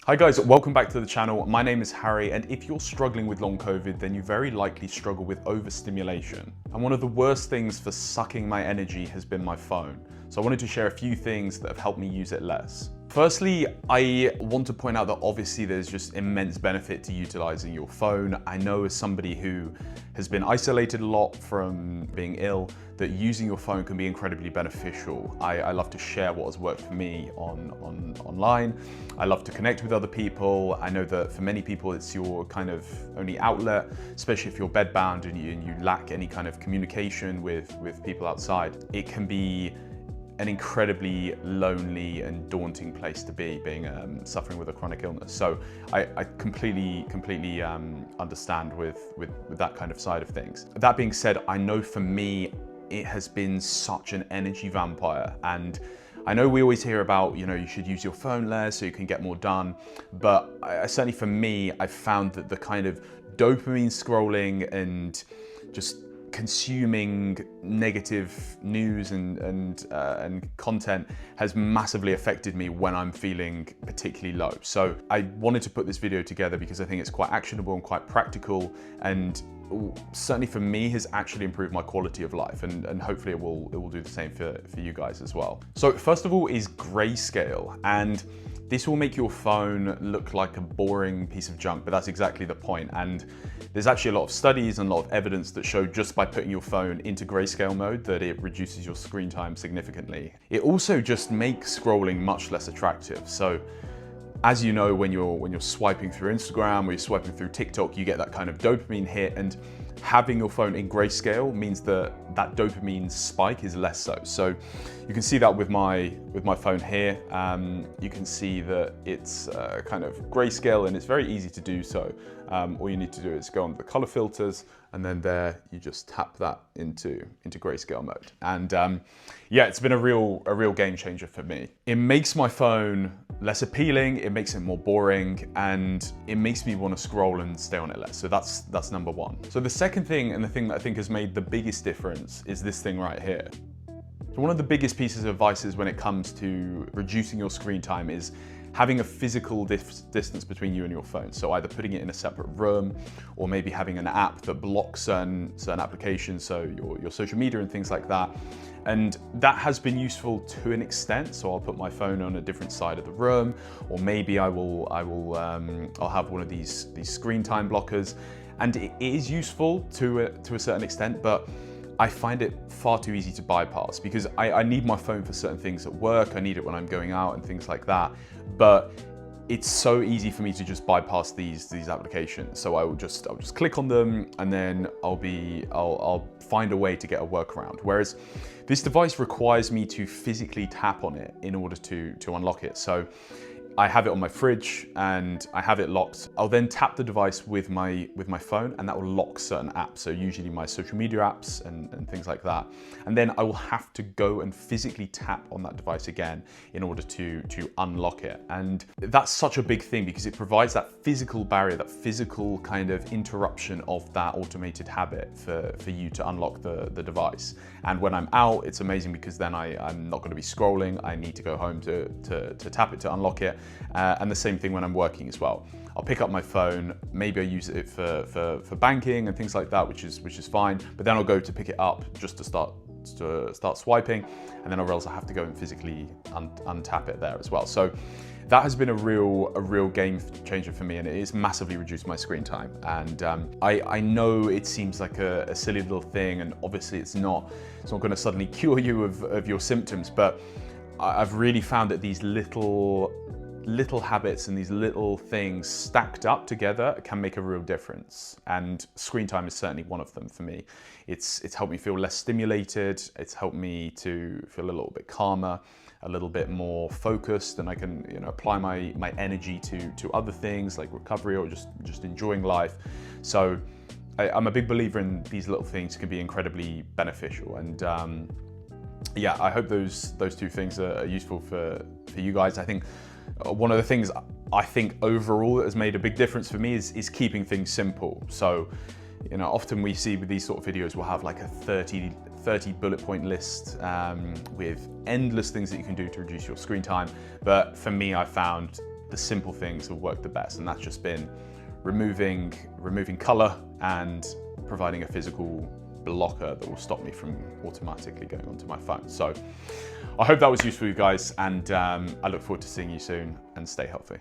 Hi guys, welcome back to the channel. My name is Harry, and if you're struggling with long COVID, then you very likely struggle with overstimulation. And one of the worst things for sucking my energy has been my phone. So I wanted to share a few things that have helped me use it less. Firstly, I want to point out that obviously there's just immense benefit to utilizing your phone. I know as somebody who has been isolated a lot from being ill, that using your phone can be incredibly beneficial. I love to share what has worked for me online. I love to connect with other people. I know that for many people it's your kind of only outlet, especially if you're bedbound and you lack any kind of communication with people outside. It can be an incredibly lonely and daunting place to be, being suffering with a chronic illness. So I completely understand with that kind of side of things. That being said, I know for me, it has been such an energy vampire. And I know we always hear about, you should use your phone less so you can get more done. But certainly for me, I've found that the kind of dopamine scrolling and just consuming negative news and content has massively affected me when I'm feeling particularly low. So I wanted to put this video together because I think it's quite actionable and quite practical, and certainly for me has actually improved my quality of life, and hopefully it will do the same for you guys as well. So first of all is grayscale, and this will make your phone look like a boring piece of junk, but that's exactly the point. And there's actually a lot of studies and a lot of evidence that show just by putting your phone into grayscale mode that it reduces your screen time significantly. It also just makes scrolling much less attractive. So as you know, when you're swiping through Instagram or you're swiping through TikTok, you get that kind of dopamine hit, and having your phone in grayscale means that dopamine spike is less so. So you can see that with my phone here. You can see that it's kind of grayscale, and it's very easy to do so. All you need to do is go on the color filters, and then there you just tap that into grayscale mode. And yeah, it's been a real game changer for me. It makes my phone less appealing, it makes it more boring, and it makes me want to scroll and stay on it less. So that's number one. So the second thing, and the thing that I think has made the biggest difference, is this thing right here. So one of the biggest pieces of advice is when it comes to reducing your screen time is having a physical distance between you and your phone. So either putting it in a separate room, or maybe having an app that blocks certain applications, so your social media and things like that. And that has been useful to an extent. So I'll put my phone on a different side of the room, or maybe I'll have one of these screen time blockers. And it is useful to a certain extent, but I find it far too easy to bypass, because I need my phone for certain things at work, I need it when I'm going out and things like that. But it's so easy for me to just bypass these applications. So I'll just click on them, and then I'll find a way to get a workaround. Whereas this device requires me to physically tap on it in order to unlock it. So I have it on my fridge and I have it locked. I'll then tap the device with my phone, and that will lock certain apps. So usually my social media apps and things like that. And then I will have to go and physically tap on that device again in order to unlock it. And that's such a big thing, because it provides that physical barrier, that physical kind of interruption of that automated habit for you to unlock the device. And when I'm out, it's amazing, because then I'm not going to be scrolling. I need to go home to tap it to unlock it. And the same thing when I'm working as well. I'll pick up my phone, maybe I use it for banking and things like that, which is fine. But then I'll go to pick it up just to start swiping, and then or else I have to go and physically untap it there as well. So that has been a real game changer for me, and it has massively reduced my screen time. And I know it seems like a silly little thing, and obviously it's not going to suddenly cure you of your symptoms, but I've really found that these little habits and these little things stacked up together can make a real difference. And screen time is certainly one of them for me. It's helped me feel less stimulated. It's helped me to feel a little bit calmer, a little bit more focused, and I can apply my energy to other things like recovery or just enjoying life. So I'm a big believer in these little things can be incredibly beneficial. And yeah, I hope those two things are useful for you guys. I think one of the things I think overall that has made a big difference for me is keeping things simple. So, often we see with these sort of videos, we'll have like a 30 bullet point list with endless things that you can do to reduce your screen time. But for me, I found the simple things have worked the best, and that's just been removing color and providing a physical blocker that will stop me from automatically going onto my phone. So I hope that was useful for you guys, and I look forward to seeing you soon, and stay healthy.